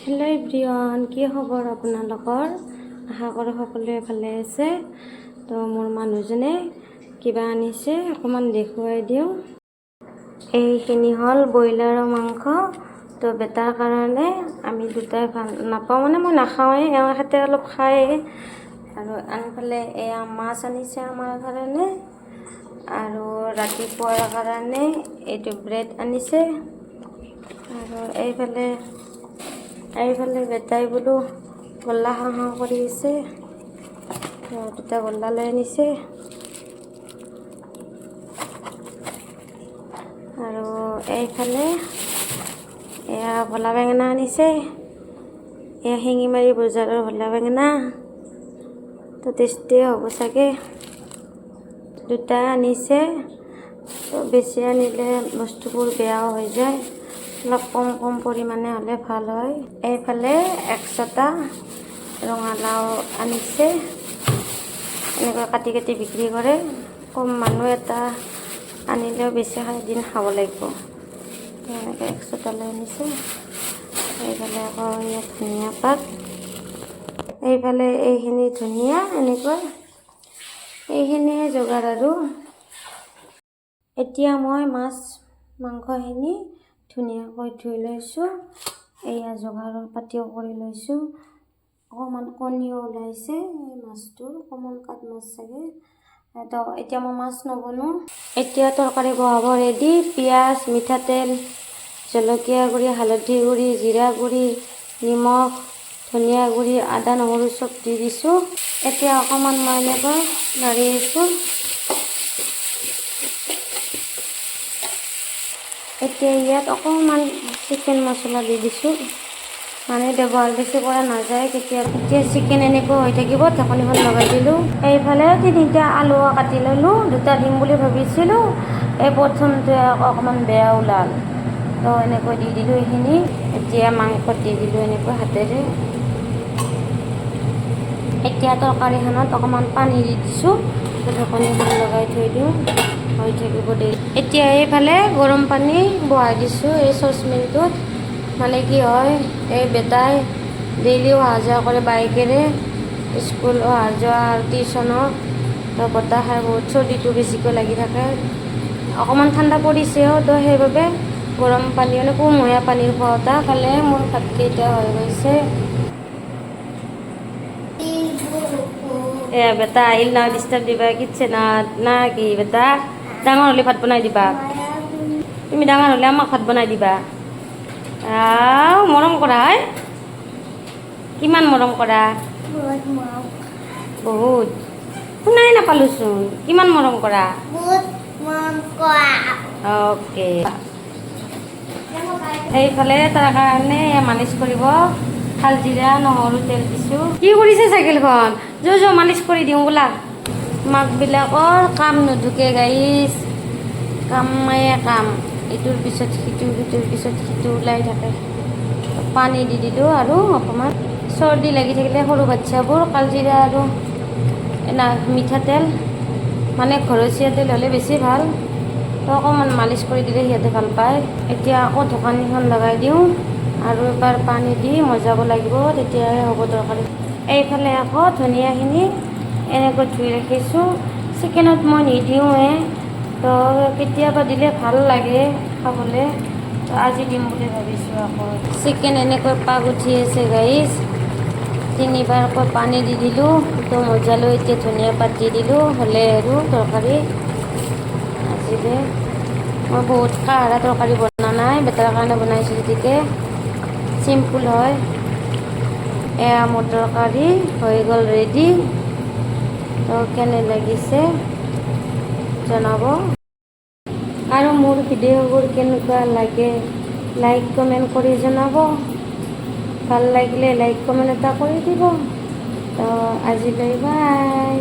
Hello' everyone, কি খবৰ আপোনালোকৰ? আশা কৰোঁ সকলোৱে ভালে আছে। তো মোৰ মানুহজনে কিবা আনিছে, অকণমান দেখুৱাই দিওঁ। এইখিনি হ'ল ব্ৰইলাৰৰ মাংস। তো বেটাৰ কাৰণে আমি দুটাই ভাল নাপাওঁ, মানে মই নাখাওঁৱেই, এওঁহেঁতে অলপ খায়েই। আৰু আনফালে এয়া মাছ আনিছে আমাৰ কাৰণে, আৰু ৰাতিপুৱাৰ কাৰণে এইটো ব্ৰেড আনিছে। আৰু এইফালে বেটাই বোলো গল্লা খাওঁ কৰি আছে, দুটা গল্লা লৈ আনিছে। আৰু এইফালে এয়া ভলা বেঙেনা আনিছে, এয়া শিঙিমাৰি বজাৰৰ ভলা বেঙেনা, তো টেষ্টিয়ে হ'ব চাগে। দুটা আনিছে, তো বেছি আনিলে বস্তুবোৰ বেয়াও হৈ যায়, অলপ কম পৰিমাণে হ'লে ভাল হয়। এইফালে 100টা ৰঙালাও আনিছে, এনেকৈ কাটি কাটি বিক্ৰী কৰে। কম মানুহ এটা আনিলেও বেছি দিন খাব লাগিব, এনেকৈ 100টা লৈ আনিছে। এইফালে আকৌ ইয়াত ধনিয়া পাত, এইফালে এইখিনি ধনিয়া, এনেকৈ এইখিনিয়ে যোগাৰ। আৰু এতিয়া মই মাংসখিনি ধুনীয়াকৈ ধুই লৈছোঁ, এয়া যোগাৰৰ পাতিও কৰি লৈছোঁ। অকণমান কণীও ওলাইছে মাছটোৰ, কমন কাট মাছ চাগে। তো এতিয়া মই মাছ নবনাওঁ, এতিয়া তৰকাৰী বহাব ৰেডি। পিঁয়াজ, মিঠাতেল, জলকীয়া গুড়ি, হালধি গুড়ি, জিৰা গুড়ি, নিমখ, ধনিয়া গুড়ি, আদা নহৰু চব দি দিছোঁ। এতিয়া অকণমান মই এনেকৈ লাৰি আছোঁ। এতিয়া ইয়াত অকণমান চিকেন মছলা দি দিছোঁ, মানে ব্যৱহাৰ বেছি কৰা নাযায় কেতিয়া। এতিয়া চিকেন এনেকৈ হৈ থাকিব, ঢাকনিখন লগাই দিলোঁ। এইফালে 3টা আলু কাটি ল'লোঁ, 2টা দিম বুলি ভাবিছিলোঁ, এই প্ৰথমটোৱে অকণমান বেয়া ওলাল, তো এনেকৈ দি দিলোঁ এইখিনি। এতিয়া মাংসত দি দিলোঁ এনেকৈ হাতেৰে। এতিয়া তৰকাৰীখনত অকণমান পানী দি দিছোঁ, ঢাকনিখন লগাই থৈ দিওঁ, হৈ থাকিব দেই। এতিয়া এইফালে গৰম পানী বহাই দিছোঁ এই চচপেনটোত। মানে কি হয়, এই বেটাই ডেইলি অহা যোৱা কৰে বাইকেৰে, স্কুল অহা যোৱা আৰু টিউশ্যনত। তো বতাহ খাই বহুত চৰ্দিটো বেছিকৈ লাগি থাকে। অকণমান ঠাণ্ডা পৰিছেও, তো সেইবাবে গৰম পানী, মানে কুহুমীয়া পানীৰ খোৱাওটা খালে মোৰ ভাতকেইটা হৈ গৈছে। এয়া বেটা আহিল না, ডিষ্টাৰ্ব দিবা কিটচেনত না কি বেটা? ডাঙৰ হ'লে ভাত বনাই দিবা, তুমি ডাঙৰ হ'লে আমাক ভাত বনাই দিবা। মৰম কৰা হয়, কিমান মৰম কৰা? বহুত। শুনাই নাপালোচোন, কিমান মৰম কৰা? অ'কে। এইফালে তাৰ কাৰণে মালিচ কৰিব, কালজিৰা নহৰু তেল দিছোঁ। কি কৰিছে চাইকেলখন? যো মালিচ কৰি দিওঁ বোলা। মাকবিলাকৰ কাম নুধুকে গাইছ, কামেই কাম, ইটোৰ পিছত সিটো, সিটোৰ পিছত সিটো ওলাই থাকে। পানী দি দিলোঁ, আৰু অকণমান চৰ্দি লাগি থাকিলে সৰু বাচ্চাবোৰ কালজিৰা আৰু মিঠাতেল, মানে ঘৰচীয়া তেল হ'লে বেছি ভাল, তো অকণমান মালিচ কৰি দিলে সিহঁতে ভাল পায়। এতিয়া আকৌ ঢাকনিখন লগাই দিওঁ, আৰু এবাৰ পানী দি মজাব লাগিব, তেতিয়াহে হ'ব তৰকাৰী। এইফালে আকৌ ধনিয়াখিনি এনেকৈ ধুই ৰাখিছোঁ। চিকেনত মই নিদিওঁৱে, তো কেতিয়াবা দিলে ভাল লাগে খাবলৈ, তো আজি দিম বুলি ভাবিছোঁ। আকৌ চিকেন এনেকৈ পাক উঠি আছে গাইছ, 3বাৰকৈ পানী দি দিলোঁ, তো মজালৈ। এতিয়া ধনিয়া পাত দি দিলোঁ, হ'লে আৰু তৰকাৰী। আজিলে মই বহুত কাঢ়া তৰকাৰী বনোৱা নাই, বেটাৰ কাৰণে বনাইছোঁ, গতিকে চিম্পুল হয়। এয়া মোৰ তৰকাৰী হৈ গ'ল ৰেডি। তো কেনে লাগিছে জনাব, আৰু মোৰ ভিডিঅ'বোৰ কেনেকুৱা লাগে লাইক কমেণ্ট কৰি জনাব। ভাল লাগিলে লাইক কমেণ্ট এটা কৰি দিব। তো আজিলৈ বাই।